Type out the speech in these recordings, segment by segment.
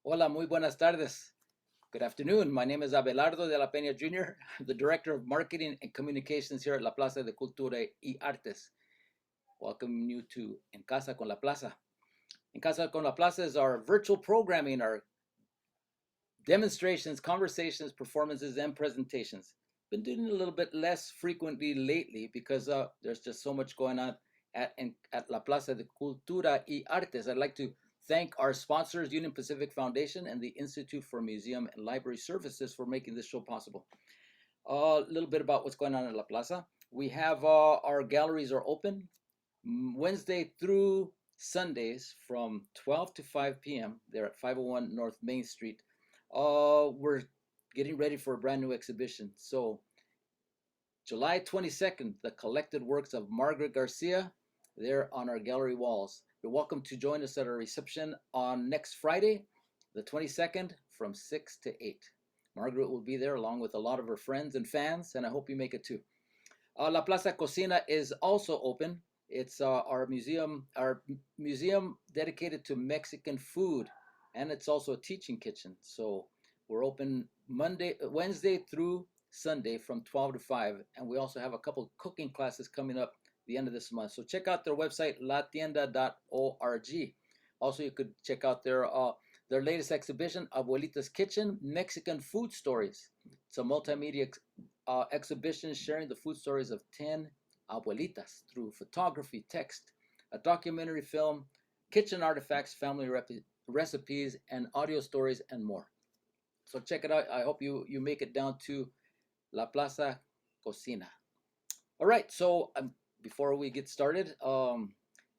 Hola, muy buenas tardes. Good afternoon. My name is Abelardo de la Peña Jr. I'm the Director of Marketing and Communications here at La Plaza de Cultura y Artes. Welcome you to En Casa con La Plaza. En Casa con La Plaza is our virtual programming, our demonstrations, conversations, performances, and presentations. Been doing it a little bit less frequently lately because there's just so much going on at La Plaza de Cultura y Artes. I'd like to thank our sponsors, Union Pacific Foundation and the Institute for Museum and Library Services, for making this show possible. A little bit about what's going on at La Plaza. We have our galleries are open Wednesday through Sundays from 12 to 5 p.m. They're at 501 North Main Street. We're getting ready for a brand new exhibition. So July 22nd, the collected works of Margaret Garcia, they're on our gallery walls. You're welcome to join us at our reception on next Friday, the 22nd, from 6 to 8. Margaret will be there along with a lot of her friends and fans, and I hope you make it too. La Plaza Cocina is also open. It's our museum dedicated to Mexican food, and it's also a teaching kitchen. So we're open Wednesday through Sunday from 12 to 5, and we also have a couple cooking classes coming up the end of this month. So check out their website, latienda.org. Also, you could check out their latest exhibition, Abuelita's Kitchen, Mexican Food Stories. It's a multimedia exhibition sharing the food stories of 10 abuelitas through photography, text, a documentary film, kitchen artifacts, family recipes, and audio stories, and more. So check it out. I hope you make it down to La Plaza Cocina. All right, so before we get started,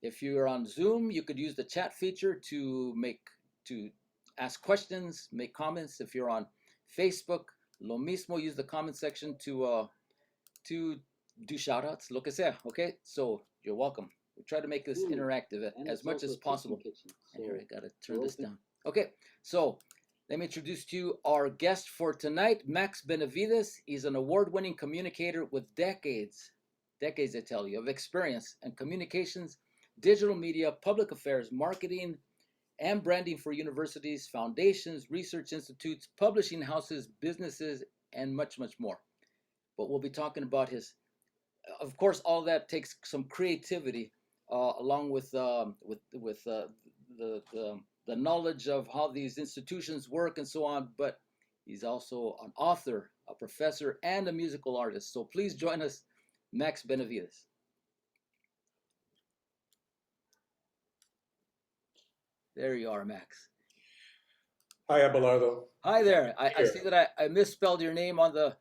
if you're on Zoom, you could use the chat feature to ask questions, make comments. If you're on Facebook, lo mismo, use the comment section to do shout outs, lo que sea, okay? So you're welcome. We try to make this interactive as much as possible. So here, I gotta turn this down. Okay, so let me introduce to you our guest for tonight, Max Benavidez. He's an award-winning communicator with decades, I tell you, of experience in communications, digital media, public affairs, marketing, and branding for universities, foundations, research institutes, publishing houses, businesses, and much, much more. But we'll be talking about of course, all that takes some creativity, along with the knowledge of how these institutions work and so on. But he's also an author, a professor, and a musical artist. So please join us, Max Benavidez. There you are, Max. Hi, Abelardo. Hi there. I see that I misspelled your name on the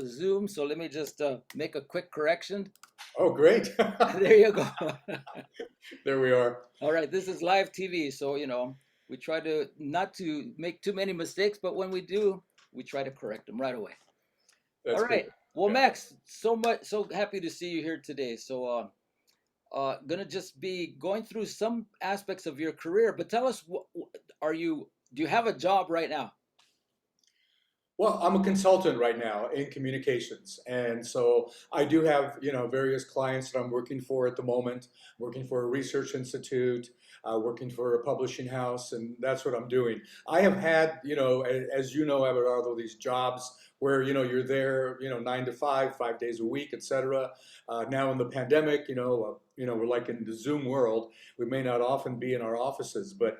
Zoom, so let me just make a quick correction. Oh, great. There you go. There we are. All right, this is live TV, so we try to not to make too many mistakes, but when we do, we try to correct them right away. That's all right. good. Well, Yeah. Max, so happy to see you here today. So gonna just be going through some aspects of your career, but tell us, do you have a job right now? Well, I'm a consultant right now in communications, and so I do have various clients that I'm working for at the moment. Working for a research institute, working for a publishing house, and that's what I'm doing. I have had as you know, Abelardo, these jobs where you're there 9 to 5, 5 days a week, etc. Now in the pandemic, we're like in the Zoom world. We may not often be in our offices, but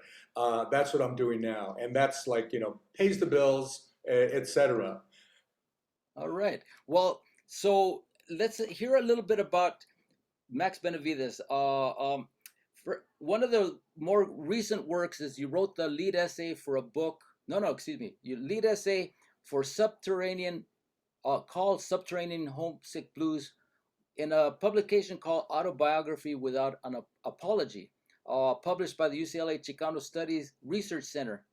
that's what I'm doing now, and that's like pays the bills, etc. All right. Well, so let's hear a little bit about Max Benavidez. For one of the more recent works is you wrote the lead essay for a book. No, excuse me. Your lead essay for Subterranean, called Subterranean Homesick Blues, in a publication called Autobiography Without an Apology, published by the UCLA Chicano Studies Research Center,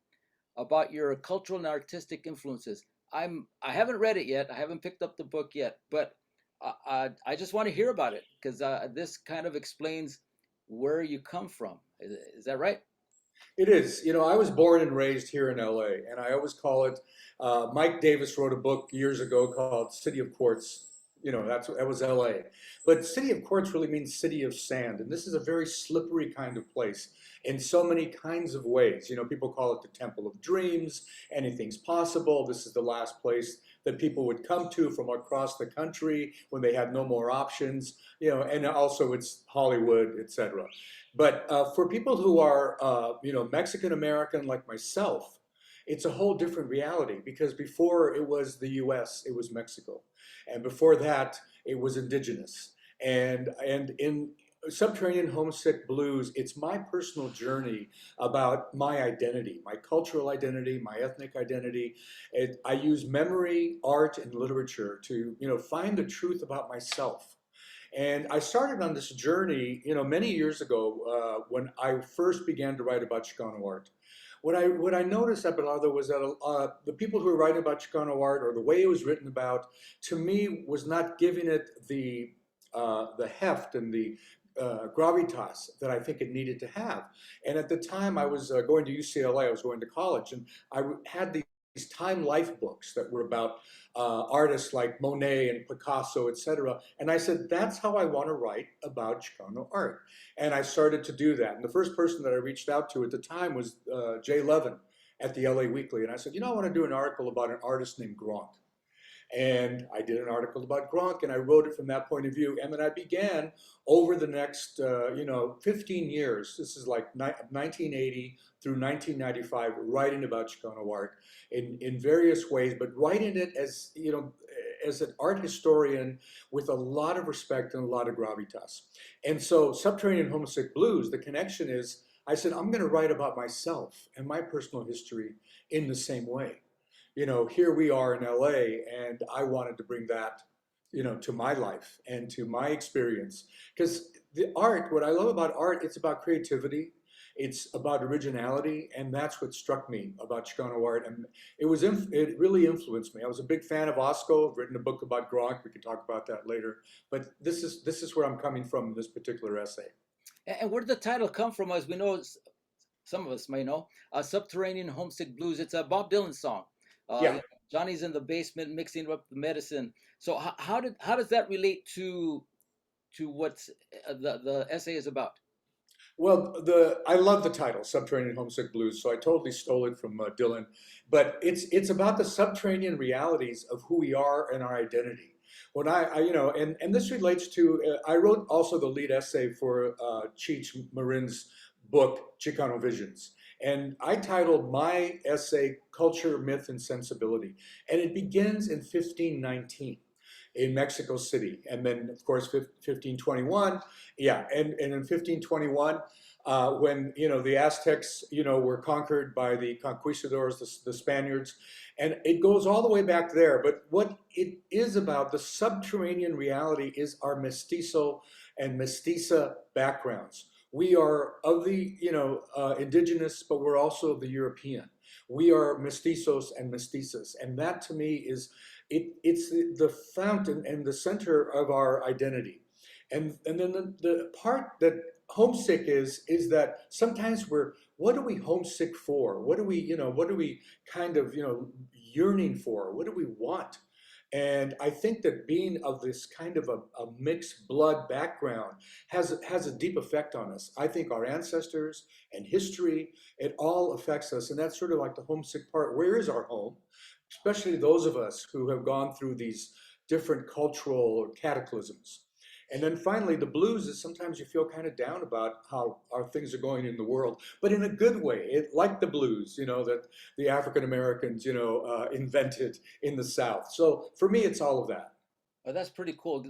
about your cultural and artistic influences. I haven't read it yet. I haven't picked up the book yet, but I just want to hear about it because this kind of explains where you come from. Is that right? It is. I was born and raised here in LA, and I always call it. Mike Davis wrote a book years ago called City of Quartz, that was LA. But city of quartz really means city of sand, and this is a very slippery kind of place in so many kinds of ways. People call it the temple of dreams. Anything's possible. This is the last place that people would come to from across the country when they had no more options. And also it's Hollywood, etc. But for people who are, Mexican American like myself, it's a whole different reality because before it was the U.S., it was Mexico, and before that, it was indigenous. And in Subterranean Homesick Blues, it's my personal journey about my identity, my cultural identity, my ethnic identity. I use memory, art, and literature to find the truth about myself. And I started on this journey, many years ago when I first began to write about Chicano art. What I noticed, Abelardo, was that the people who were writing about Chicano art or the way it was written about, to me, was not giving it the heft and the gravitas that I think it needed to have. And at the time, I was going to UCLA. I was going to college, and I had these Time Life books that were about artists like Monet and Picasso, etc. And I said, that's how I want to write about Chicano art. And I started to do that. And the first person that I reached out to at the time was Jay Levin at the LA Weekly. And I said, I want to do an article about an artist named Gronk. And I did an article about Gronk, and I wrote it from that point of view. And then I began over the next, 15 years. This is like 1980 through 1995, writing about Chicano art in various ways, but writing it as an art historian with a lot of respect and a lot of gravitas. And so, Subterranean Homesick Blues, the connection is, I said, I'm going to write about myself and my personal history in the same way. Here we are in LA, and I wanted to bring that, to my life and to my experience. Because the art, what I love about art, it's about creativity, it's about originality, and that's what struck me about Chicano art. And it really influenced me. I was a big fan of Osco. I've written a book about Gronk. We could talk about that later. But this is where I'm coming from in this particular essay. And where did the title come from? As we know, some of us may know, Subterranean Homesick Blues. It's a Bob Dylan song. Yeah. Johnny's in the basement mixing up the medicine. So how does that relate to what the essay is about? Well, I love the title, Subterranean Homesick Blues, so I totally stole it from Dylan. But it's about the subterranean realities of who we are and our identity. When and this relates to, I wrote also the lead essay for Cheech Marin's book, Chicano Visions. And I titled my essay, Culture, Myth, and Sensibility. And it begins in 1519 in Mexico City. And then, of course, 1521, yeah, and in 1521, when, the Aztecs, were conquered by the conquistadors, the Spaniards, and it goes all the way back there. But what it is about, the subterranean reality, is our mestizo and mestiza backgrounds. We are of the, indigenous, but we're also of the European. We are mestizos and mestizas. And that to me is, it's the fountain and the center of our identity. And then the part that homesick is that sometimes what are we homesick for? What are we kind of, yearning for? What do we want? And I think that being of this kind of a mixed blood background has a deep effect on us. I think our ancestors and history, it all affects us. And that's sort of like the homesick part. Where is our home? Especially those of us who have gone through these different cultural cataclysms. And then finally, the blues is sometimes you feel kind of down about how our things are going in the world, but in a good way. Like the blues, that the African Americans, invented in the South. So for me, it's all of that. That's pretty cool.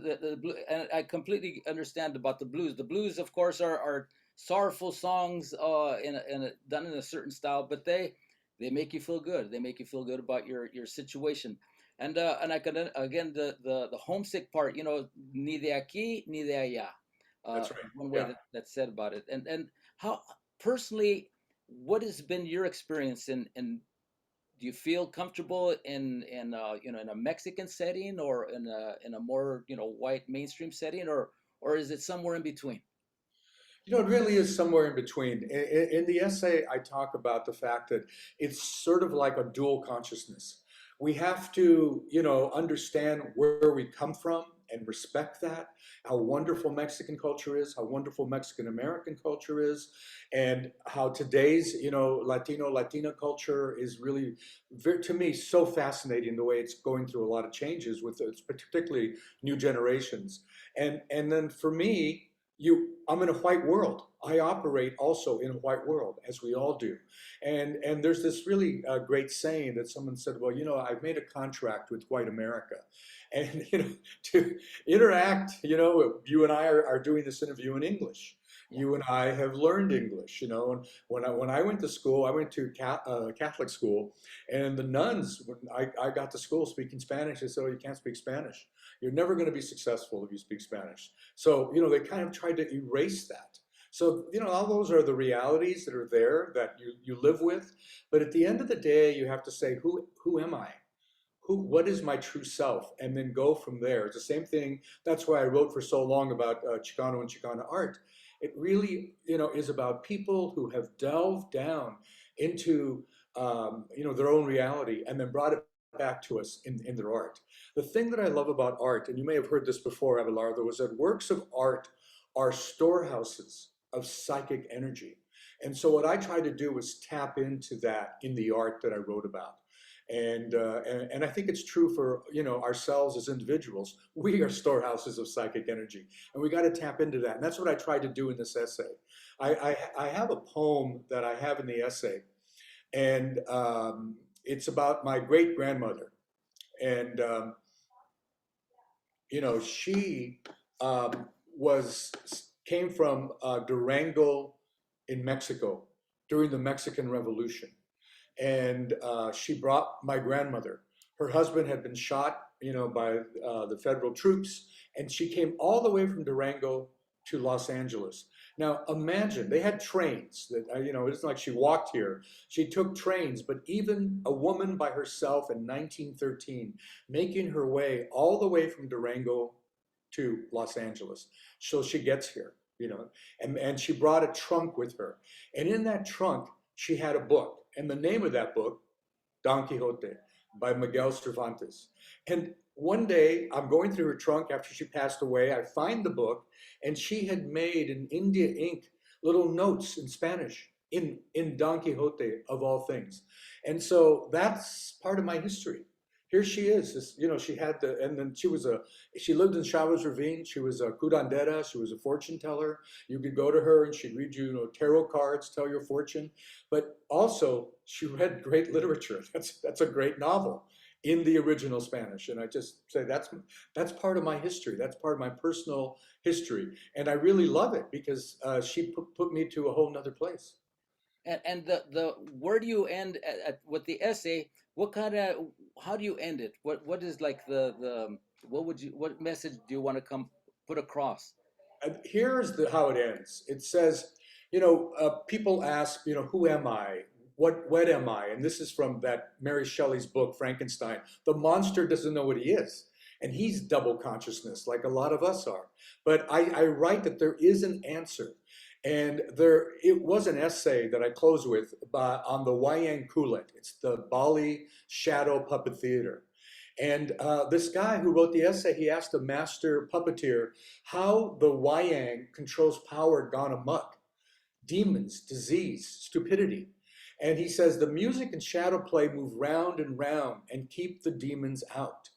And I completely understand about the blues. The blues, of course, are sorrowful songs, done in a certain style, but they make you feel good. They make you feel good about your situation. And I can again the homesick part, ni de aquí ni de allá. That's right. One way Yeah. that's said about it. And how personally, what has been your experience in do you feel comfortable in a Mexican setting, or in a more white mainstream setting, or is it somewhere in between? It really is somewhere in between. In the essay, I talk about the fact that it's sort of like a dual consciousness. We have to, understand where we come from and respect that, how wonderful Mexican culture is, how wonderful Mexican American culture is, and how today's, Latina culture is really, very, to me, so fascinating the way it's going through a lot of changes with particularly new generations. And then for me, I'm in a white world. I operate also in a white world, as we all do. And there's this really great saying that someone said, well, I've made a contract with white America. And, to interact, you and I are doing this interview in English. Yeah. You and I have learned English, and when I went to school, I went to Catholic school, and the nuns, when I got to school speaking Spanish, they said, oh, you can't speak Spanish. You're never going to be successful if you speak Spanish. So, they kind of tried to erase that. So, all those are the realities that are there that you live with. But at the end of the day, you have to say, who am I? What is my true self? And then go from there. It's the same thing. That's why I wrote for so long about Chicano and Chicana art. It really, is about people who have delved down into, their own reality and then brought it back to us in their art. The thing that I love about art, and you may have heard this before, Abelardo, was that works of art are storehouses of psychic energy. And so what I tried to do was tap into that in the art that I wrote about. And I think it's true for ourselves as individuals. We are storehouses of psychic energy, and we got to tap into that. And that's what I tried to do in this essay. I have a poem that I have in the essay, and it's about my great grandmother. And she was came from Durango in Mexico during the Mexican Revolution, and she brought my grandmother. Her husband had been shot, by the federal troops, and she came all the way from Durango to Los Angeles. Now imagine, they had trains that, it isn't like she walked here. She took trains, but even a woman by herself in 1913, making her way all the way from Durango to Los Angeles. So she gets here, and she brought a trunk with her. And in that trunk, she had a book. And the name of that book, Don Quixote, by Miguel Cervantes. And one day, I'm going through her trunk after she passed away. I find the book, and she had made in India ink little notes in Spanish in Don Quixote, of all things. And so that's part of my history. Here she is, she had and then she lived in Chavez Ravine. She was a curandera, she was a fortune teller. You could go to her and she'd read you, tarot cards, tell your fortune. But also, she read great literature. That's a great novel in the original Spanish. And I just say that's part of my history. That's part of my personal history. And I really love it because she put me to a whole nother place. And the where do you end with the essay? What kind of how do you end it? What is like the what message do you want to come put across? Here's how it ends. It says, people ask, who am I? What am I? And this is from that Mary Shelley's book, Frankenstein. The monster doesn't know what he is. And he's double consciousness, like a lot of us are. But I write that there is an answer. And it was an essay that I close with on the Wayang Kulit. It's the Bali Shadow Puppet Theater. And this guy who wrote the essay, he asked a master puppeteer how the Wayang controls power gone amok, demons, disease, stupidity. And he says the music and shadow play move round and round and keep the demons out.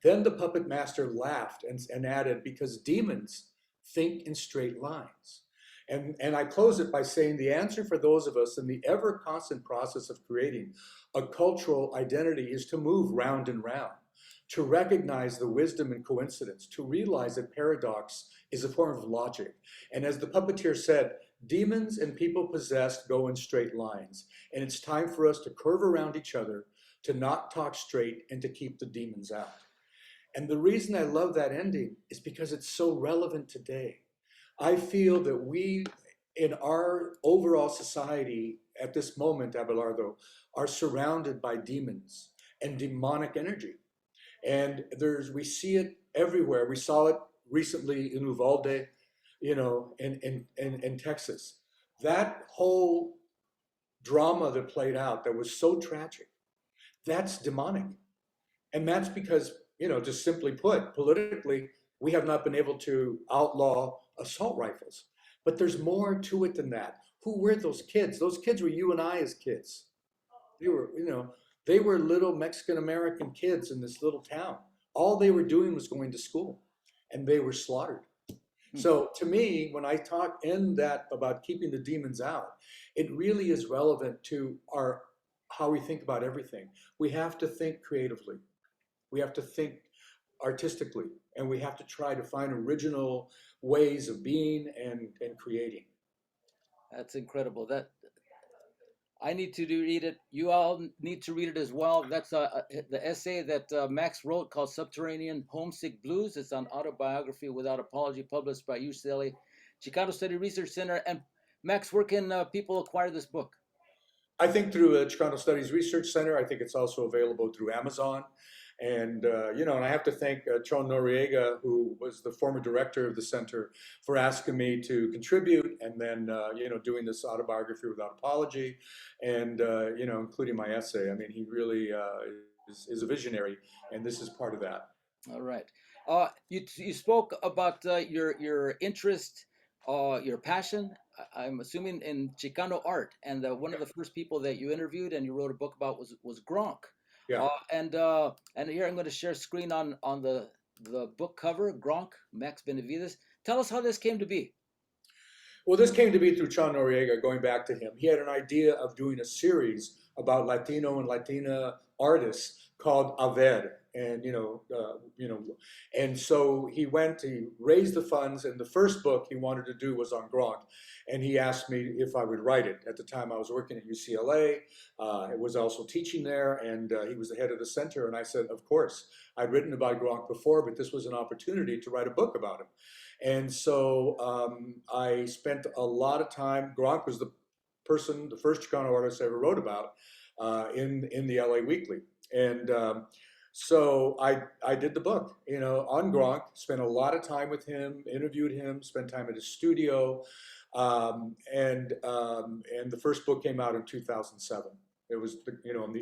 Then the puppet master laughed and added, because demons think in straight lines. And I close it by saying the answer for those of us in the ever constant process of creating a cultural identity is to move round and round, to recognize the wisdom in coincidence, to realize that paradox is a form of logic. And as the puppeteer said, demons and people possessed go in straight lines. And it's time for us to curve around each other, to not talk straight, and to keep the demons out. And the reason I love that ending is because it's so relevant today. I feel that we, in our overall society at this moment, Abelardo, are surrounded by demons and demonic energy. And we see it everywhere. We saw it recently in Uvalde, in Texas. That whole drama that played out that was so tragic, that's demonic. And that's because, just simply put, politically, We have not been able to outlaw assault rifles. But there's more to it than that. Who were those kids? Those kids were you and I as kids. They were, they were little Mexican American kids in this little town. All they were doing was going to school, and they were slaughtered. Hmm. So to me, when I talk in that about keeping the demons out, it really is relevant to our how we think about everything. We have to think creatively. We have to think artistically, and we have to try to find original ways of being and creating. That's incredible. That I need to read it. You all need to read it as well. That's the essay that Max wrote called Subterranean Homesick Blues. It's on autobiography without apology, published by UCLA Chicano Study Research Center. And Max, where can people acquire this book? I think through a Chicano Studies Research Center. I think it's also available through Amazon. And, and I have to thank Chon Noriega, who was the former director of the center, for asking me to contribute and then, doing this autobiography without apology and, including my essay. I mean, he really is a visionary, and this is part of that. All right. You spoke about your interest, your passion. I'm assuming in Chicano art, and one of the first people that you interviewed and you wrote a book about was Gronk. Yeah. And here I'm going to share screen on the book cover, Gronk, Max Benavidez. Tell us how this came to be. Well, this came to be through Chon Noriega, going back to him. He had an idea of doing a series about Latino and Latina artists called Aver. And, and so he raised the funds, and the first book he wanted to do was on Gronk. And he asked me if I would write it. At the time, I was working at UCLA. I was also teaching there, and he was the head of the center. And I said, of course. I'd written about Gronk before, but this was an opportunity to write a book about him. And so I spent a lot of time. Gronk was the first Chicano artist I ever wrote about in the LA Weekly. And so I did the book, on Gronk, spent a lot of time with him, interviewed him, spent time at his studio. And the first book came out in 2007. It was,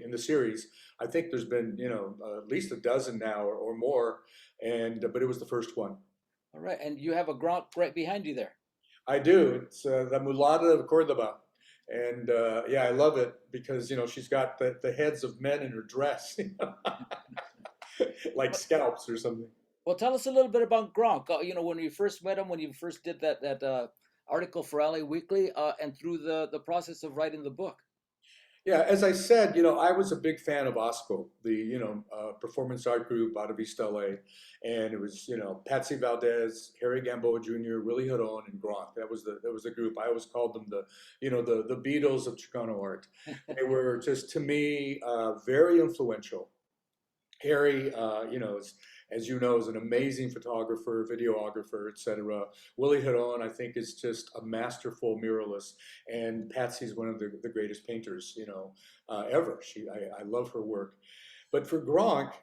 in the series, I think there's been, at least a dozen now or more. But it was the first one. All right, and you have a Gronk right behind you there. I do. It's the Mulata of Cordoba. And yeah, I love it because, she's got the heads of men in her dress, like scalps or something. Well, tell us a little bit about Gronk. When you first met him, when you first did that article for LA Weekly, and through the process of writing the book. Yeah, as I said, I was a big fan of OSCO, the performance art group out of East LA, and it was Patsy Valdez, Harry Gamboa Jr., Willie Hedon, and Gronk. That was the group. I always called them the Beatles of Chicano art. They were just, to me, very influential. Harry, as you know, is an amazing photographer, videographer, etc. Willie Hedon, I think, is just a masterful muralist, and Patsy's one of the greatest painters, ever. I love her work. But for Gronk,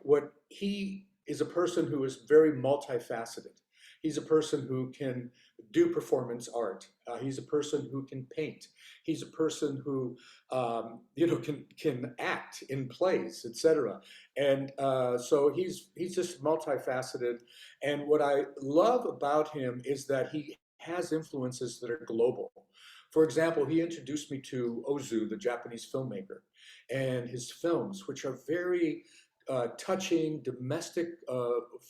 he is a person who is very multifaceted. He's a person who can do performance art. He's a person who can paint. He's a person who, can act in plays, etc. And so he's just multifaceted. And what I love about him is that he has influences that are global. For example, he introduced me to Ozu, the Japanese filmmaker, and his films, which are very touching domestic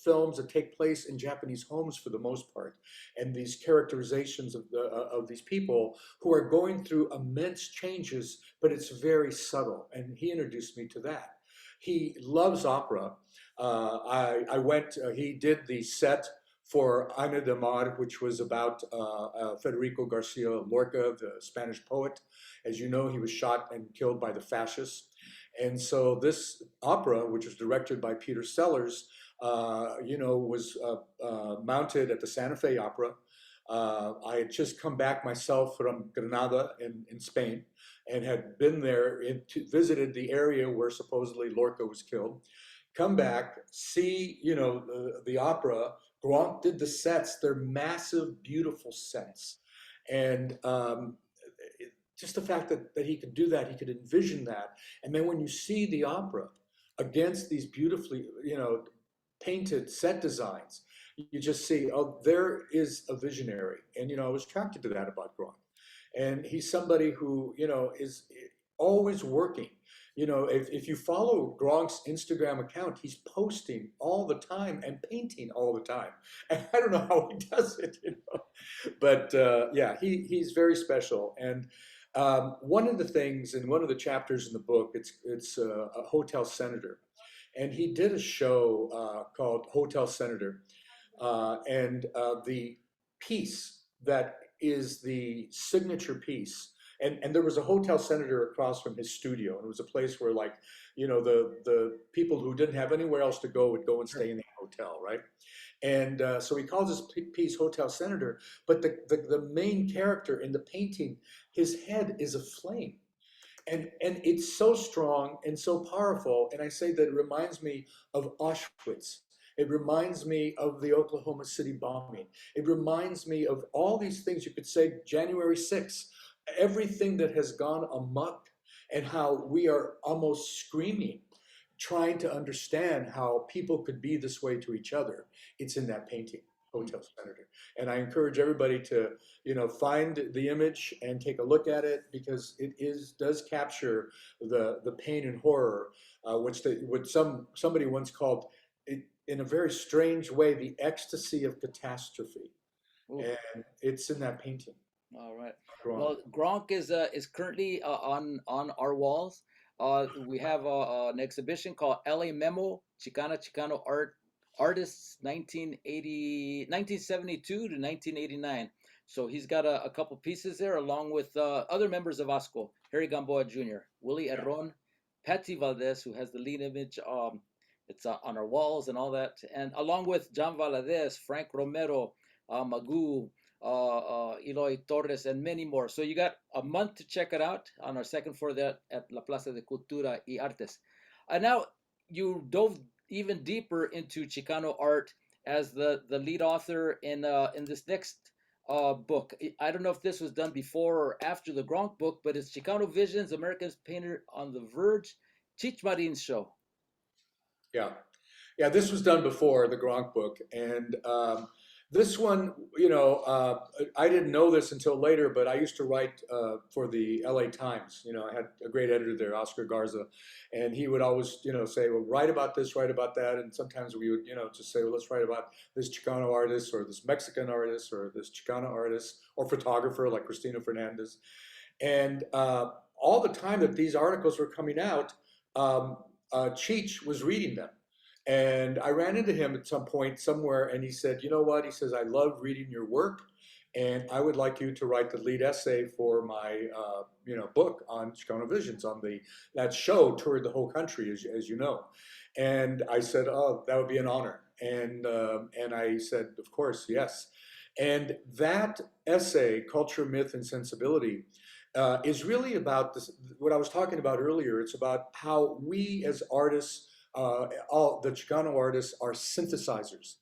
films that take place in Japanese homes for the most part, and these characterizations of these people who are going through immense changes, but it's very subtle. And he introduced me to that. He loves opera. I went. He did the set for Ana de Mar, which was about Federico Garcia Lorca, the Spanish poet. As you know, he was shot and killed by the fascists. And so this opera, which was directed by Peter Sellers, was mounted at the Santa Fe Opera. I had just come back myself from Granada in Spain and had been there, visited the area where supposedly Lorca was killed. Come back, see, the opera. Gronk did the sets. They're massive, beautiful sets. And just the fact that he could do that, he could envision that. And then when you see the opera against these beautifully, painted set designs, you just see, oh, there is a visionary. And, I was attracted to that about Gronk. And he's somebody who, is always working. If you follow Gronk's Instagram account, he's posting all the time and painting all the time. And I don't know how he does it. But yeah, he's very special. And one of the things in one of the chapters in the book, it's a hotel senator, and he did a show called Hotel Senator, and the piece that is the signature piece. And there was a hotel senator across from his studio, and it was a place where, like, the people who didn't have anywhere else to go would go and Sure. stay in the hotel, right? And so he calls this piece Hotel Senator, but the main character in the painting, his head is a flame. And it's so strong and so powerful. And I say that it reminds me of Auschwitz. It reminds me of the Oklahoma City bombing. It reminds me of all these things. You could say January 6th, everything that has gone amok, and how we are almost screaming, trying to understand how people could be this way to each other. It's in that painting, Mm. Hotel Senator. And I encourage everybody to, find the image and take a look at it, because it does capture the pain and horror, which somebody once called it, in a very strange way, the ecstasy of catastrophe. Ooh. And it's in that painting. All right. Wrong. Well, Gronk is currently on our walls. We have an exhibition called LA Memo Chicano Art Artists 1972 to 1989. So he's got a couple pieces there, along with other members of ASCO: Harry Gamboa Jr., Willie Yeah. Herron, Patsy Valdez, who has the lead image. It's on our walls and all that, and along with John Valadez, Frank Romero, Magoo, Eloy Torres, and many more. So you got a month to check it out on our second floor there at La Plaza de Cultura y Artes. And now you dove even deeper into Chicano art as the lead author in this next book. I don't know if this was done before or after the Gronk book, but it's Chicano Visions, America's Painter on the Verge, Cheech Marin's show. Yeah. Yeah, this was done before the Gronk book, and this one, I didn't know this until later, but I used to write for the LA Times. I had a great editor there, Oscar Garza, and he would always, say, "Well, write about this, write about that," and sometimes we would, just say, "Well, let's write about this Chicano artist, or this Mexican artist, or this Chicano artist, or photographer like Cristina Fernandez." And all the time that these articles were coming out, Cheech was reading them. And I ran into him at some point somewhere, and he said, "You know what?" He says, "I love reading your work, and I would like you to write the lead essay for my, book on Chicano Visions, on that show toured the whole country, as you know." And I said, "Oh, that would be an honor." And I said, "Of course, yes." And that essay, Culture, Myth, and Sensibility, is really about this, what I was talking about earlier. It's about how we as artists, all the Chicano artists, are synthesizers.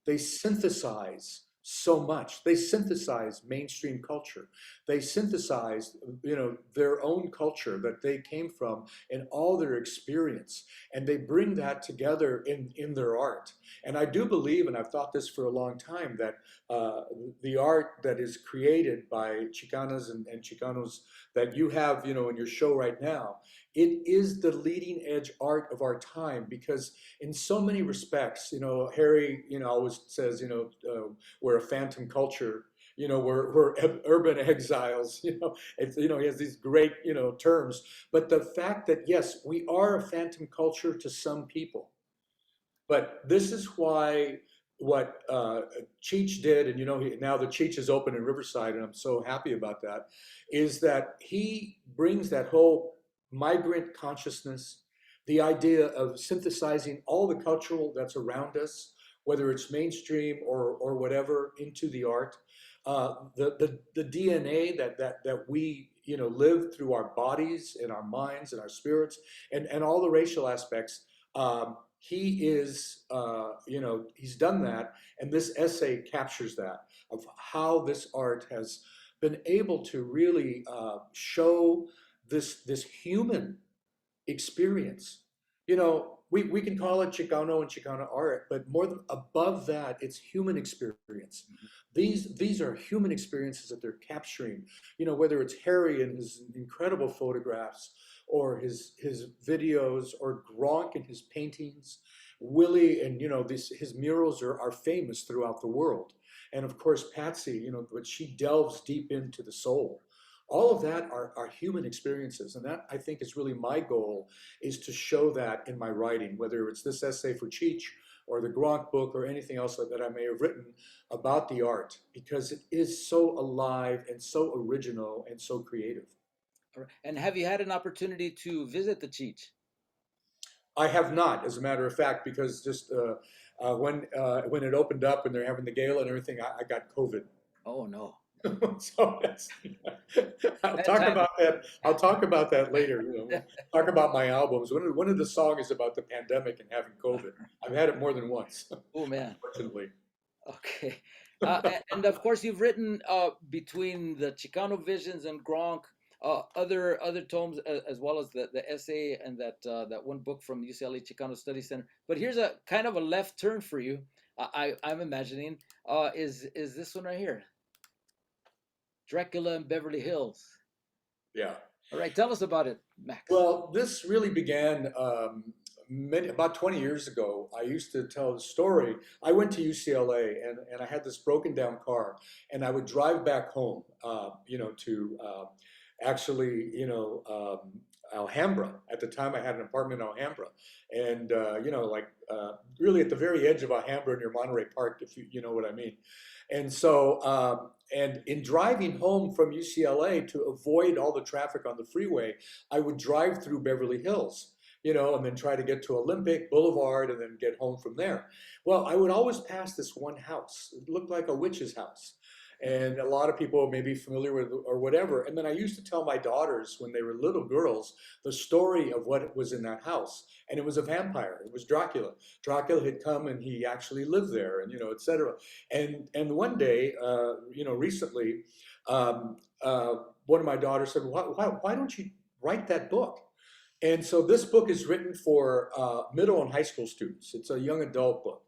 They synthesize so much. They synthesize mainstream culture. They synthesize, their own culture that they came from and all their experience, and they bring that together in their art. And I do believe, and I've thought this for a long time, that uh, the art that is created by Chicanas and Chicanos that you have, in your show right now, it is the leading edge art of our time, because in so many respects, Harry, always says, we're a phantom culture. We're urban exiles. He has these great, terms. But the fact that, yes, we are a phantom culture to some people, but this is why what Cheech did, and now the Cheech is open in Riverside, and I'm so happy about that, is that he brings that whole migrant consciousness, the idea of synthesizing all the cultural that's around us, whether it's mainstream or whatever, into the art. The DNA that we live through our bodies and our minds and our spirits, and all the racial aspects. He is, he's done that, and this essay captures that, of how this art has been able to really show this human experience We can call it Chicano and Chicano art, but more than above that, it's human experience. These are human experiences that they're capturing. Whether it's Harry and his incredible photographs, or his videos, or Gronk and his paintings, Willie and his murals are famous throughout the world. And of course, Patsy, but she delves deep into the soul. All of that are human experiences, and that I think is really my goal, is to show that in my writing, whether it's this essay for Cheech or the Gronk book or anything else that I may have written about the art, because it is so alive and so original and so creative. And have you had an opportunity to visit the Cheech? I have not, as a matter of fact, because just when it opened up and they're having the gala and everything, I got COVID. Oh no. So I'll Bad talk timing. about that. I'll talk about that later. Talk about my albums. One of the songs is about the pandemic and having COVID. I've had it more than once, Oh man. unfortunately. Okay. And of course, you've written between the Chicano Visions and Gronk, other tomes, as well as the essay and that one book from UCLA Chicano Study Center. But here's a kind of a left turn for you. I'm imagining is this one right here, Dracula in Beverly Hills. Yeah. All right, tell us about it, Max. Well, this really began about 20 years ago. I used to tell the story. I went to UCLA, and I had this broken down car, and I would drive back home, to actually, Alhambra. At the time, I had an apartment in Alhambra, and like really at the very edge of Alhambra near Monterey Park, if you know what I mean. And so, and in driving home from UCLA, to avoid all the traffic on the freeway, I would drive through Beverly Hills, and then try to get to Olympic Boulevard and then get home from there. Well, I would always pass this one house. It looked like a witch's house. And a lot of people may be familiar with or whatever. And then I used to tell my daughters when they were little girls the story of what was in that house. And it was a vampire. It was Dracula. Dracula had come and he actually lived there, and et cetera. And one day, recently, one of my daughters said, why don't you write that book? And so this book is written for middle and high school students. It's a young adult book.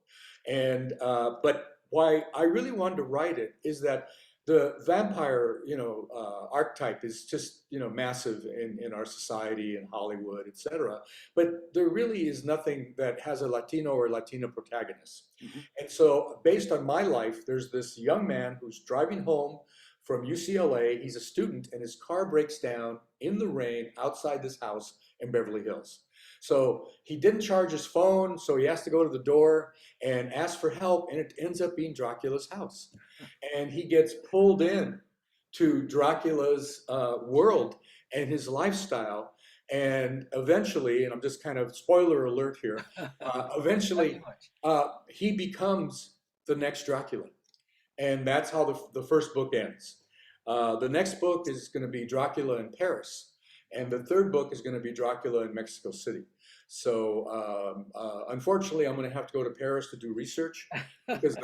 And but why I really wanted to write it is that the vampire, archetype is just, massive in our society and Hollywood, et cetera. But there really is nothing that has a Latino or Latina protagonist. Mhm. And so based on my life, there's this young man who's driving home from UCLA. He's a student, and his car breaks down in the rain outside this house in Beverly Hills. So he didn't charge his phone, so he has to go to the door and ask for help, and it ends up being Dracula's house. And he gets pulled in to Dracula's world and his lifestyle. And eventually, and I'm just kind of spoiler alert here, Not too eventually much. he becomes the next Dracula. And that's how the first book ends. The next book is going to be Dracula in Paris, and the third book is going to be Dracula in Mexico City. So unfortunately, I'm going to have to go to Paris to do research, because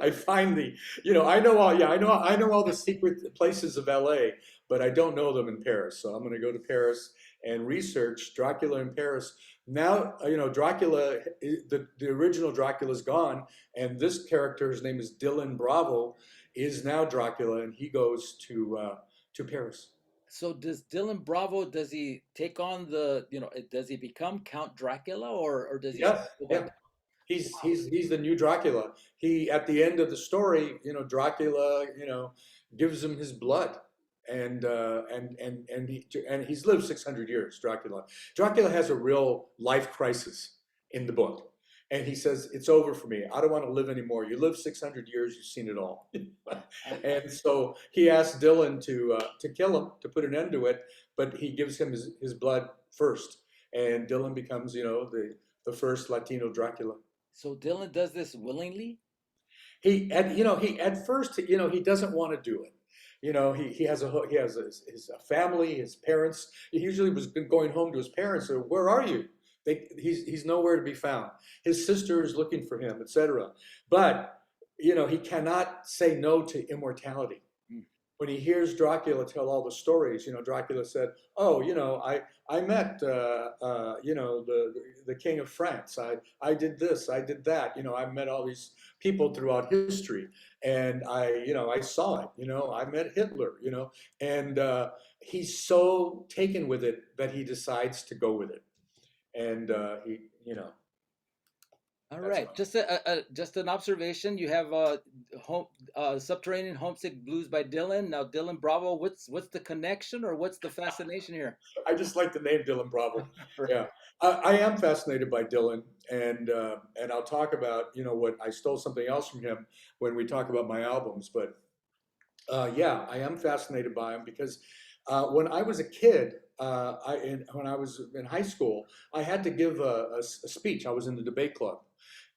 I find I know all, yeah, I know all the secret places of LA, but I don't know them in Paris. So I'm going to go to Paris and research Dracula in Paris. Now, Dracula, the original Dracula is gone, and this character, his name is Dylan Bravo, is now Dracula, and he goes to Paris. So does Dylan Bravo, does he take on does he become Count Dracula, or does he Yeah, still go by? yeah. He's the new Dracula. He, at the end of the story, Dracula, gives him his blood, and he's lived 600 years. Dracula has a real life crisis in the book, and he says, "It's over for me. I don't want to live anymore. You live 600 years. You've seen it all." And so he asks Dylan to kill him, to put an end to it, but he gives him his blood first, and Dylan becomes, the first Latino Dracula. So Dylan does this willingly? He at first, he doesn't want to do it. He has his family, his parents. He usually was going home to his parents. So, where are you? He's nowhere to be found. His sister is looking for him, etc. But he cannot say no to immortality. when he hears Dracula tell all the stories, Dracula said, "Oh, I met, the king of France. I did this, I did that. I met all these people throughout history, and I saw it. I met Hitler. And he's so taken with it that he decides to go with it, and All that's right, what just an observation. You have home Subterranean Homesick Blues by Dylan. Now, Dylan Bravo, what's the connection or what's the fascination here? I just like the name Dylan Bravo. Right. Yeah, I am fascinated by Dylan, and I'll talk about what I stole something else from him when we talk about my albums. But yeah, I am fascinated by him because when I was a kid, when I was in high school, I had to give a speech. I was in the debate club,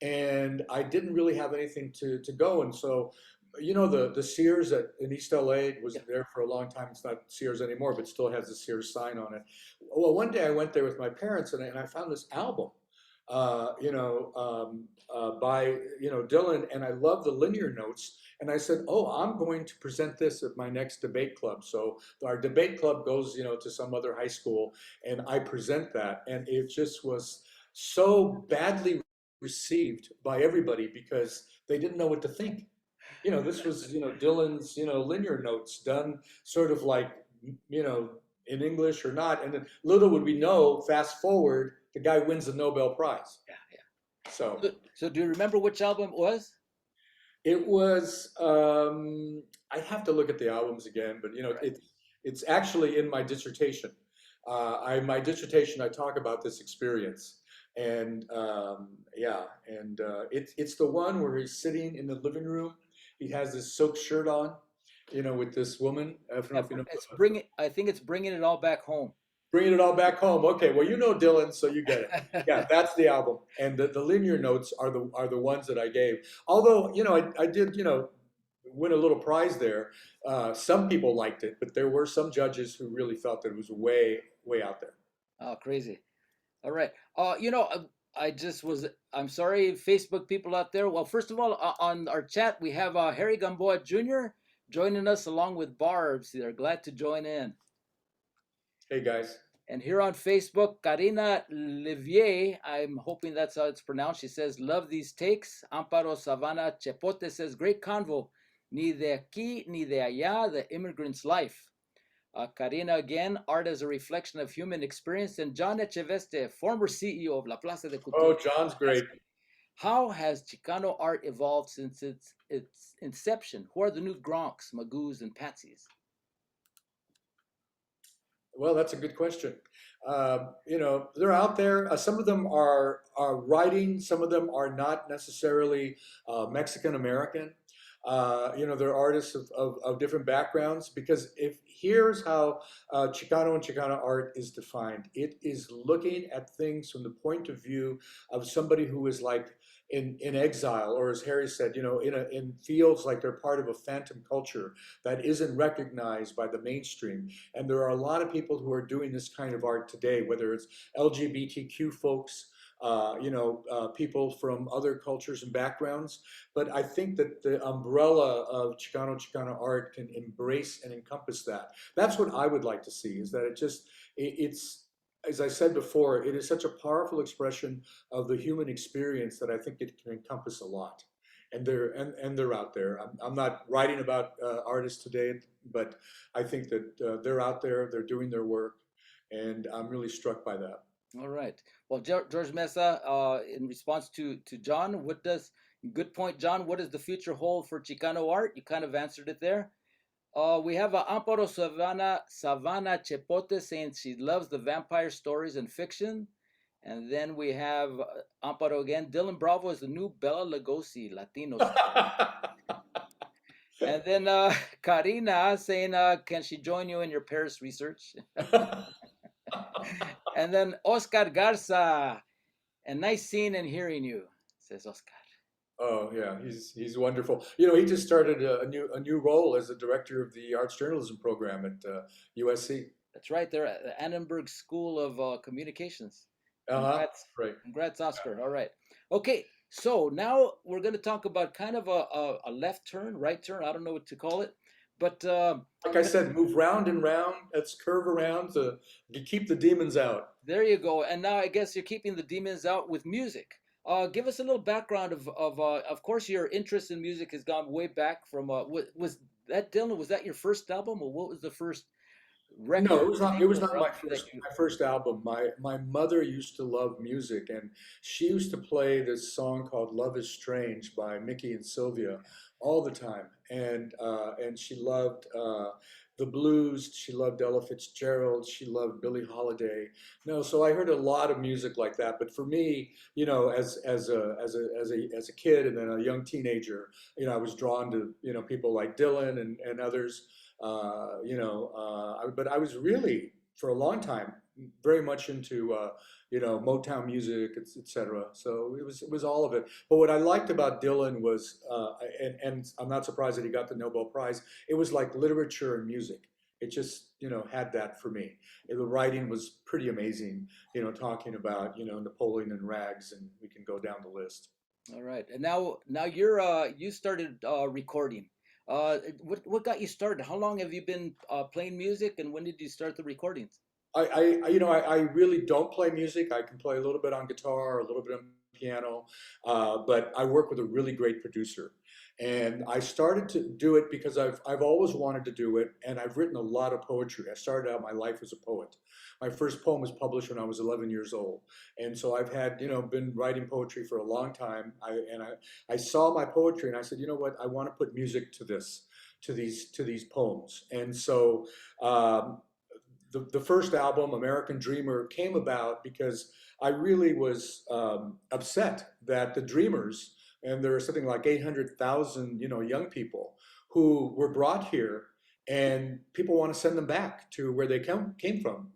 and I didn't really have anything to go. And so, the Sears in East LA was Yeah. there for a long time. It's not Sears anymore, but still has the Sears sign on it. Well, one day I went there with my parents, and I found this album. By Dylan, and I love the linear notes. And I said, "Oh, I'm going to present this at my next debate club." So our debate club goes, to some other high school, and I present that, and it just was so badly received by everybody because they didn't know what to think. This was, Dylan's, linear notes done sort of like, you know, in English or not. And then little would we know, fast forward, the guy wins the Nobel Prize. Yeah, yeah. So So do you remember which album it was? it was, I have to look at the albums again, but All right. it's actually in my dissertation. My dissertation, I talk about this experience, and yeah, and it's the one where he's sitting in the living room. He has this silk shirt on, with this woman. I don't know Yeah, if you know. it's bringing. I think it's bringing it all back home. Bringing it all back home. Okay, well, Dylan, so you get it. Yeah, that's the album, and the linear notes are the ones that I gave. Although I did win a little prize there. Some people liked it, but there were some judges who really felt that it was way out there. Oh, crazy. All right. I just was. I'm sorry, Facebook people out there. Well, first of all, on our chat, we have Harry Gamboa Jr. joining us along with Barbs. They're glad to join in. Hey guys. And here on Facebook, Karina Livier, I'm hoping that's how it's pronounced. She says, "Love these takes." Amparo Savana Chepote says, "Great convo. Ni de aquí ni de allá, the immigrant's life." Karina again, art as a reflection of human experience. And John Echeveste, former CEO of La Plaza de Oh, Cultura, John's great. how has Chicano art evolved since its inception? Who are the new Gronks, Magoos, and Patsies? Well, that's a good question. They're out there. Some of them are writing. Some of them are not necessarily Mexican American. They're artists of different backgrounds. Because if here's how Chicano and Chicana art is defined, it is looking at things from the point of view of somebody who is like in exile, or as Harry said, in feels like they're part of a phantom culture that isn't recognized by the mainstream. And there are a lot of people who are doing this kind of art today, whether it's LGBTQ folks, people from other cultures and backgrounds. But I think that the umbrella of Chicana art can embrace and encompass that. That's what I would like to see, is that it's, as I said before, it is such a powerful expression of the human experience that I think it can encompass a lot. And they're out there. I'm not writing about artists today, but I think that they're out there. They're doing their work, and I'm really struck by that. All right. Well, George Mesa, in response to John, good point, John, what does the future hold for Chicano art? You kind of answered it there. We have Amparo Savana Chepote saying she loves the vampire stories and fiction. And then we have Amparo again. Dylan Bravo is the new Bella Lugosi, Latino star. And then Karina saying, can she join you in your Paris research? And then Oscar Garza, and nice seeing and hearing you, says Oscar. Oh yeah, he's wonderful. He just started a new role as the director of the arts journalism program at USC. That's right, there at the Annenberg School of Communications. Uh-huh. Congrats, Right. congrats, Oscar. All right, okay. So now we're going to talk about kind of a left turn, right turn. I don't know what to call it, But Like I said, move round and round. Let's curve around to keep the demons out. there you go. And now I guess you're keeping the demons out with music. Give us a little background of course, your interest in music has gone way back from, was that Dylan? Was that your first album, or what was the first No, record it or was not. It was single not or my LP that first you? my first album. My mother used to love music, and she used to play this song called "Love Is Strange" by Mickey and Sylvia all the time, and she loved the blues. She loved Ella Fitzgerald. She loved Billie Holiday. No, so I heard a lot of music like that. But for me, as a kid and then a young teenager, I was drawn to people like Dylan and others. But I was really for a long time very much into Motown music, etc. So it was all of it. But what I liked about Dylan was, and I'm not surprised that he got the Nobel Prize. It was like literature and music. It just had that for me. The writing was pretty amazing. Talking about Napoleon and rags, and we can go down the list. All right. And now you started recording. What got you started? How long have you been playing music, and when did you start the recordings? I really don't play music. I can play a little bit on guitar, a little bit on piano, but I work with a really great producer. And I started to do it because I've always wanted to do it, and I've written a lot of poetry. I started out my life as a poet. My first poem was published when I was 11 years old, and so I've had been writing poetry for a long time. I saw my poetry and I said, you know what, I want to put music to this, to these poems, and so. The first album, American Dreamer, came about because I really was upset that the Dreamers, and there are something like 800,000, young people who were brought here, and people want to send them back to where they came from,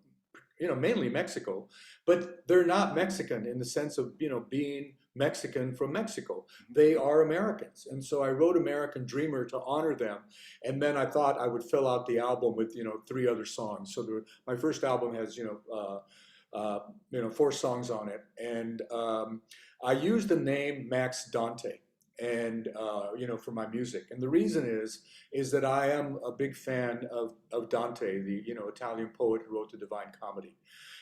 mainly Mexico, but they're not Mexican in the sense of, being Mexican from Mexico. They are Americans. And so I wrote American Dreamer to honor them. And then I thought I would fill out the album with, three other songs. So my first album has, 4 songs on it. And I used the name Max Dante and for my music, and the reason is that I am a big fan of Dante, the Italian poet who wrote the Divine Comedy,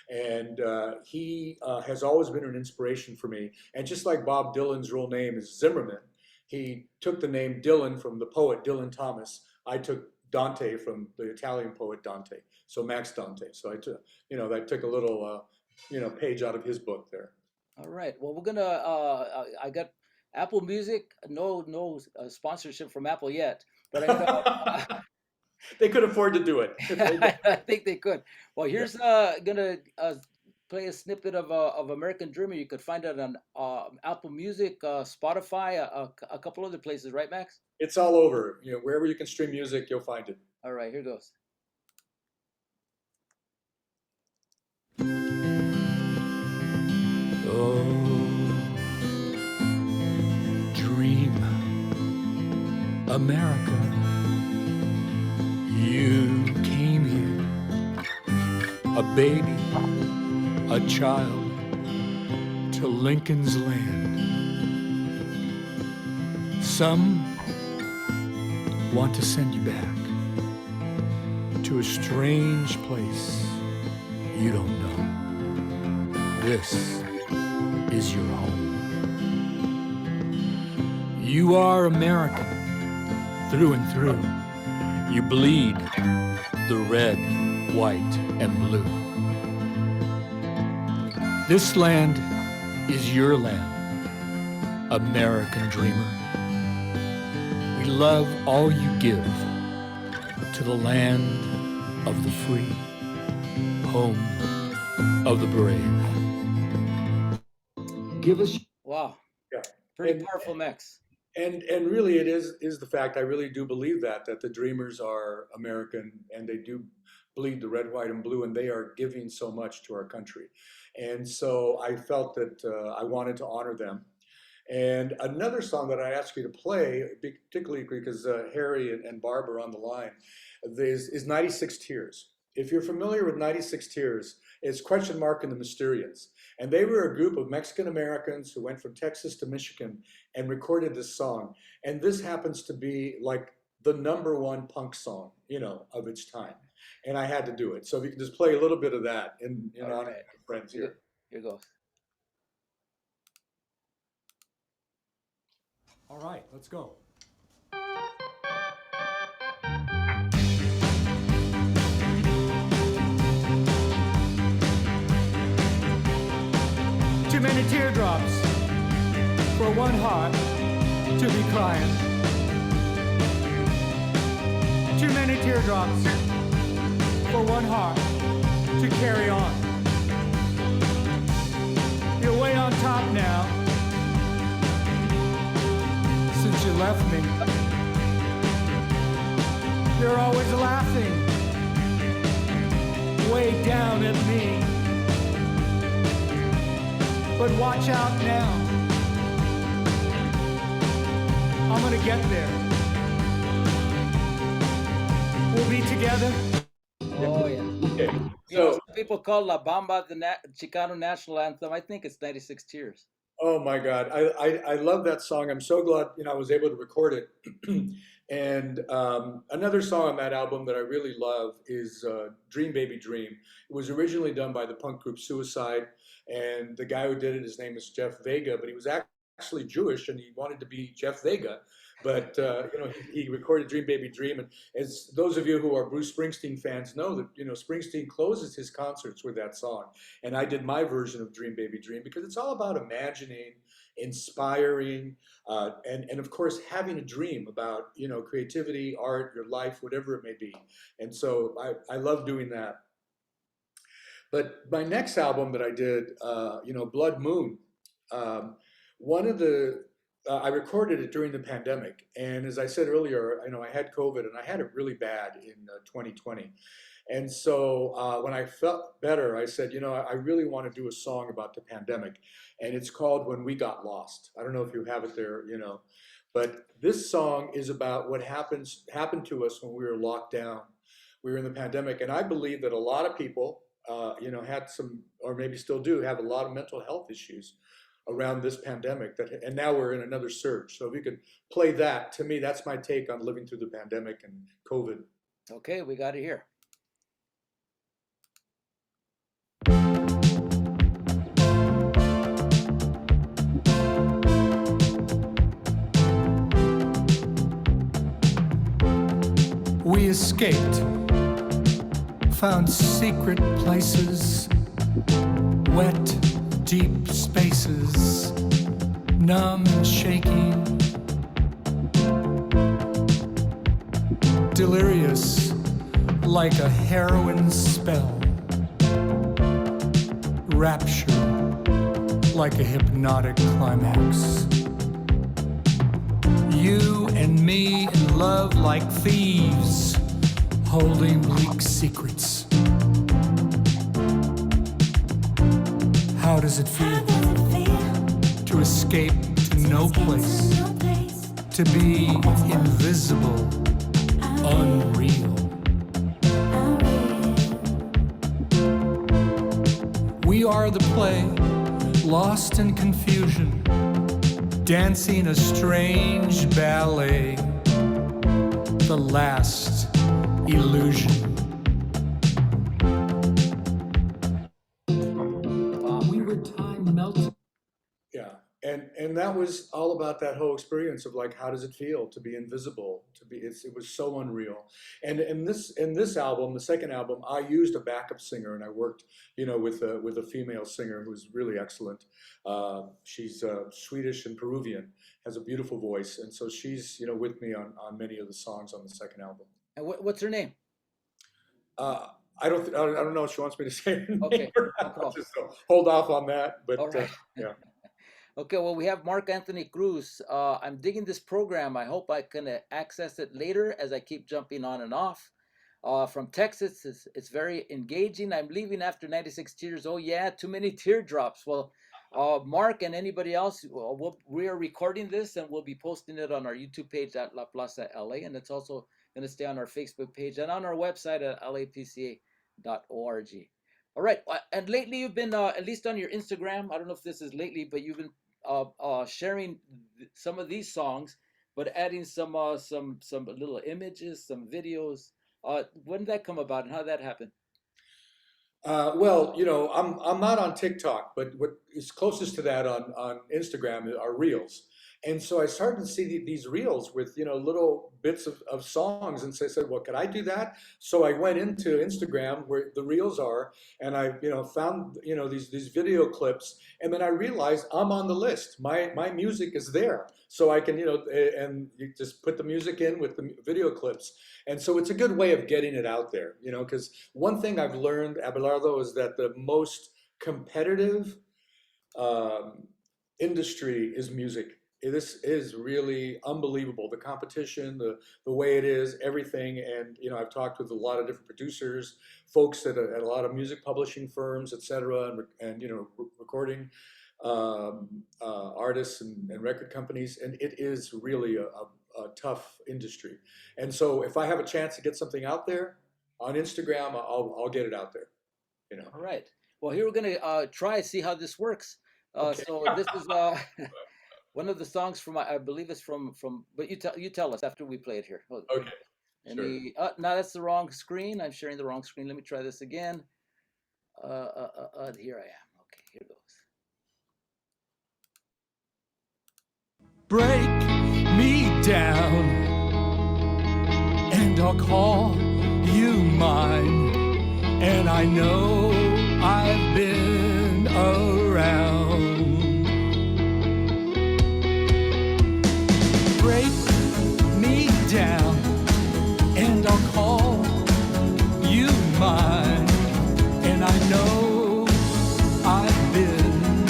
and he has always been an inspiration for me. And just like Bob Dylan's real name is Zimmerman, he took the name Dylan from the poet Dylan Thomas. I took Dante from the Italian poet Dante, so Max Dante. So I took a little page out of his book there. All right. Well, we're gonna. I got Apple Music. No sponsorship from Apple yet, but I'm gonna. They could afford to do it if they did. I think they could. Well, Yeah. here's gonna play a snippet of American Dreamer. You could find it on Apple Music, Spotify, a couple other places, right, Max? It's all over. Wherever you can stream music, you'll find it. All right, here goes. Oh, dream, America. You came here, a baby, a child, to Lincoln's land. Some want to send you back to a strange place you don't know. This is your home. You are American through and through. You bleed the red, white, and blue. This land is your land, American dreamer. We love all you give to the land of the free, home of the brave. Give us. Wow, Yeah. pretty And powerful, Max. and really it is the fact. I really do believe that the Dreamers are American, and they do bleed the red, white, and blue, and they are giving so much to our country. And so I felt that I wanted to honor them. And another song that I ask you to play, particularly because Harry and Barb are on the line, is 96 Tears. If you're familiar with 96 Tears, it's Question Mark and the Mysterians. And they were a group of Mexican Americans who went from Texas to Michigan and recorded this song. And this happens to be like the #1 punk song, of its time. And I had to do it. So if you can just play a little bit of that in All honor of right. my friends Here, here. here goes. All right, let's go. Too many teardrops for one heart to be crying. Too many teardrops for one heart to carry on. You're way on top now since you left me. You're always laughing way down at me. But watch out now. I'm gonna get there. We'll be together. Oh yeah. Okay. Some people call La Bamba the Chicano national anthem. I think it's 96 Tears. Oh my God, I love that song. I'm so glad I was able to record it. And another song on that album that I really love is "Dream Baby Dream." It was originally done by the punk group Suicide, and the guy who did it, his name is Jeff Vega, but he was actually Jewish and he wanted to be Jeff Vega. But he recorded "Dream Baby Dream," and as those of you who are Bruce Springsteen fans know, that Springsteen closes his concerts with that song, and I did my version of "Dream Baby Dream" because it's all about imagining, inspiring, and of course having a dream about creativity, art, your life, whatever it may be. And so I love doing that. But my next album that I did, Blood Moon, one of the I recorded it during the pandemic, and as I said earlier, I had COVID and I had it really bad in 2020. And so when I felt better, I said, I really want to do a song about the pandemic, and it's called "When We Got Lost." I don't know if you have it there, but this song is about what happened to us when we were locked down. We were in the pandemic, and I believe that a lot of people, had some, or maybe still do, have a lot of mental health issues around this pandemic. And now we're in another surge. So if you could play that, to me, that's my take on living through the pandemic and COVID. Okay, we got it here. We escaped, found secret places, wet, deep spaces, numb and shaking, delirious like a heroin spell, rapture like a hypnotic climax. You and me in love like thieves, holding bleak secrets. How does it feel to escape to no place, to be invisible, unreal? We are the play, lost in confusion, dancing a strange ballet, the last illusion. We were time melted. Yeah, and that was all about that whole experience of like, how does it feel to be invisible? It was so unreal. And in this album, the second album, I used a backup singer, and I worked, with a female singer who's really excellent. She's Swedish and Peruvian, has a beautiful voice, and so she's with me on many of the songs on the second album. And what's her name? I don't know if she wants me to say her name. Okay, Or no not. problem. Just hold off on that. But All right. yeah. Okay, well, we have Mark Anthony Cruz. I'm digging this program. I hope I can access it later as I keep jumping on and off. From Texas, it's very engaging. I'm leaving after 96 tears. Oh, yeah, too many teardrops. Well, Mark and anybody else, we are recording this and we'll be posting it on our YouTube page at La Plaza LA. And it's also going to stay on our Facebook page and on our website at lapca.org. All right. And lately you've been, at least on your Instagram, I don't know if this is lately, but you've been sharing some of these songs. but adding some little images, some videos. When did that come about, and how did that happen? Well, I'm not on TikTok, but what is closest to that on Instagram are Reels. And so I started to see these Reels with, little bits of songs, and so I said, well, could I do that? So I went into Instagram where the Reels are, and I, found, these video clips, and then I realized I'm on the list. My music is there. So I can, and you just put the music in with the video clips. And so it's a good way of getting it out there, because one thing I've learned, Abelardo, is that the most competitive um, industry is music. This is really unbelievable. The competition, the way it is, everything. And, I've talked with a lot of different producers, folks at a lot of music publishing firms, et cetera, and recording artists and record companies. And it is really a tough industry. And so if I have a chance to get something out there on Instagram, I'll get it out there, All right. Well, here we're gonna try see how this works. Okay. So this is one of the songs from I believe it's from. But you tell us after we play it here. Okay. And Sure. now that's the wrong screen. I'm sharing the wrong screen. Let me try this again. Here I am. Okay, here goes. Break me down, and I'll call you mine. And I know I've been around. Break me down, and I'll call you mine. And I know I've been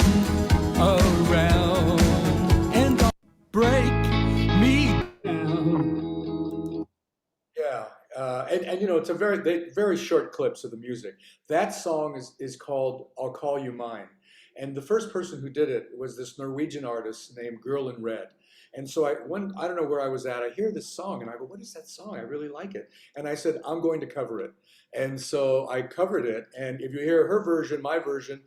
around. And I'll break me down. Yeah, and it's a very short clips of the music. That song is called "I'll Call You Mine," and the first person who did it was this Norwegian artist named Girl in Red. And so I don't know where I was at. I hear this song and I go, "What is that song? I really like it." And I said, "I'm going to cover it." And so I covered it. And if you hear her version, my version,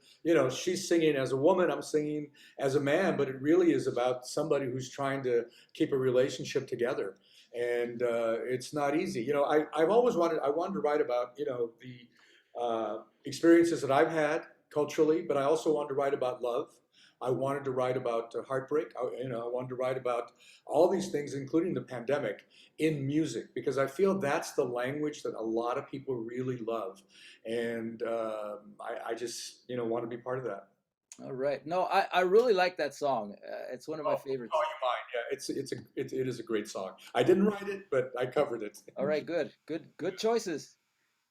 she's singing as a woman, I'm singing as a man, but it really is about somebody who's trying to keep a relationship together. And it's not easy. I've always I wanted to write about, the experiences that I've had culturally, but I also wanted to write about love. I wanted to write about heartbreak. I wanted to write about all these things, including the pandemic, in music, because I feel that's the language that a lot of people really love. And I just, want to be part of that. All right. No, I really like that song. It's one of my Oh, favorites. call you mine. Yeah, it is a great song. I didn't write it, but I covered it. All right. Good choices.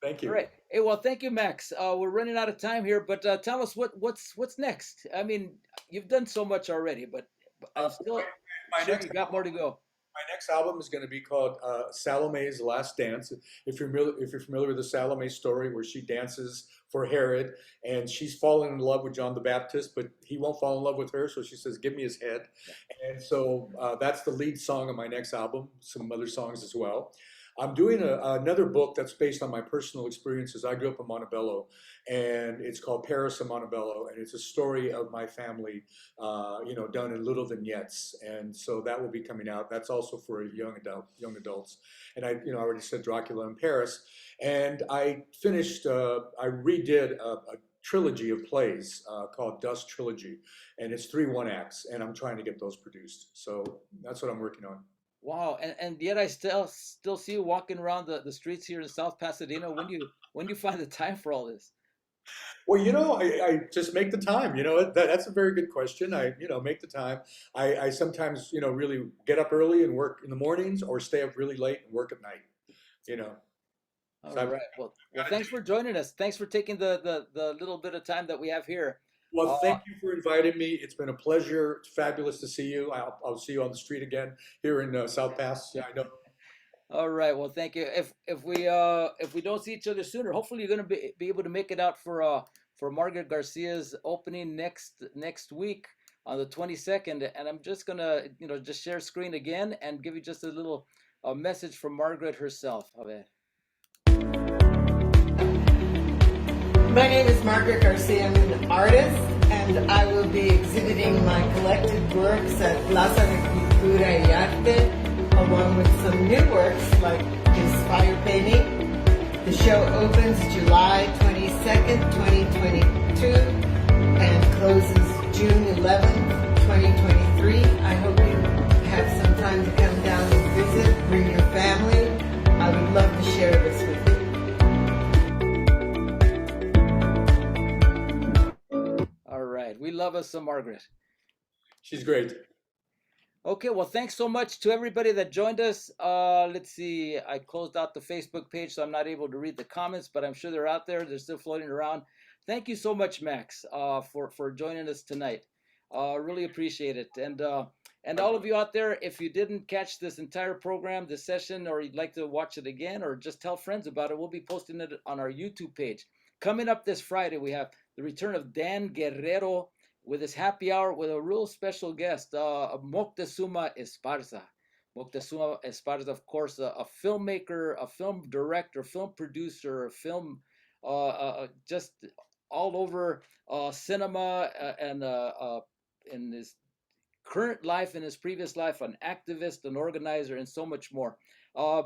Thank All you. right. Hey, well, thank you, Max. We're running out of time here, but tell us what's next. I mean, you've done so much already, but I'm still My sure next you got more to go. My next album is going to be called Salome's Last Dance. If you're familiar with the Salome story, where she dances for Herod, and she's fallen in love with John the Baptist, but he won't fall in love with her, so she says, "Give me his head." And so that's the lead song of my next album. Some other songs as well. I'm doing another book that's based on my personal experiences. I grew up in Montebello, and it's called Paris in Montebello, and it's a story of my family, done in little vignettes. And so that will be coming out. That's also for young adults. And I already said Dracula in Paris, and I redid a trilogy of plays called Dust Trilogy, and it's 3 one-acts, and I'm trying to get those produced. So that's what I'm working on. Wow. And yet I still see you walking around the streets here in South Pasadena. When do you find the time for all this? Well, I just make the time. That's a very good question. I make the time. I sometimes, really get up early and work in the mornings, or stay up really late and work at night. All So right. Well, thanks for joining us. Thanks for taking the little bit of time that we have here. Well, thank you for inviting me. It's been a pleasure. It's fabulous to see you. I'll see you on the street again here in South Pass. Yeah, I know. All right. Well, thank you. If we don't see each other sooner, hopefully you're going to be able to make it out for Margaret Garcia's opening next week on the 22nd. And I'm just gonna just share screen again and give you just a little message from Margaret herself. A ver. My name is Margaret Garcia. I'm an artist, and and I will be exhibiting my collected works at Plaza de Cultura y Arte, along with some new works like Inspire Painting. The show opens July 22nd, 2022, and closes June 11th, 2023. I hope you have some time to come down and visit, bring your family. I would love to share this with you. All right. We love us some Margaret. She's great. Okay, well, thanks so much to everybody that joined us. Let's see, I closed out the Facebook page, so I'm not able to read the comments, but I'm sure they're out there. They're still floating around. Thank you so much, Max, for joining us tonight. Really appreciate it. And all of you out there, if you didn't catch this entire program, this session, or you'd like to watch it again, or just tell friends about it, we'll be posting it on our YouTube page. Coming up this Friday, we have the return of Dan Guerrero with his happy hour with a real special guest, Moctezuma Esparza. Moctezuma Esparza, of course, a filmmaker, a film director, film producer, film just all over cinema and in his current life, in his previous life, an activist, an organizer, and so much more.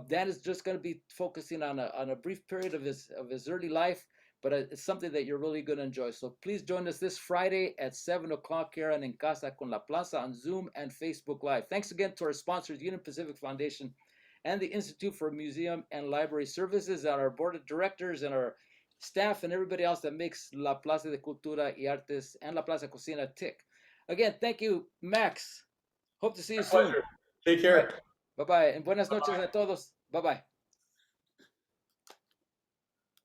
Dan is just going to be focusing on a brief period of his early life, but it's something that you're really going to enjoy. So please join us this Friday at 7 o'clock here on En Casa con La Plaza on Zoom and Facebook Live. Thanks again to our sponsors, Union Pacific Foundation and the Institute for Museum and Library Services, and our board of directors and our staff and everybody else that makes La Plaza de Cultura y Artes and La Plaza Cocina tick. Again, thank you, Max. Hope to see you soon. Take care. Bye-bye. And buenas noches a todos. Bye-bye.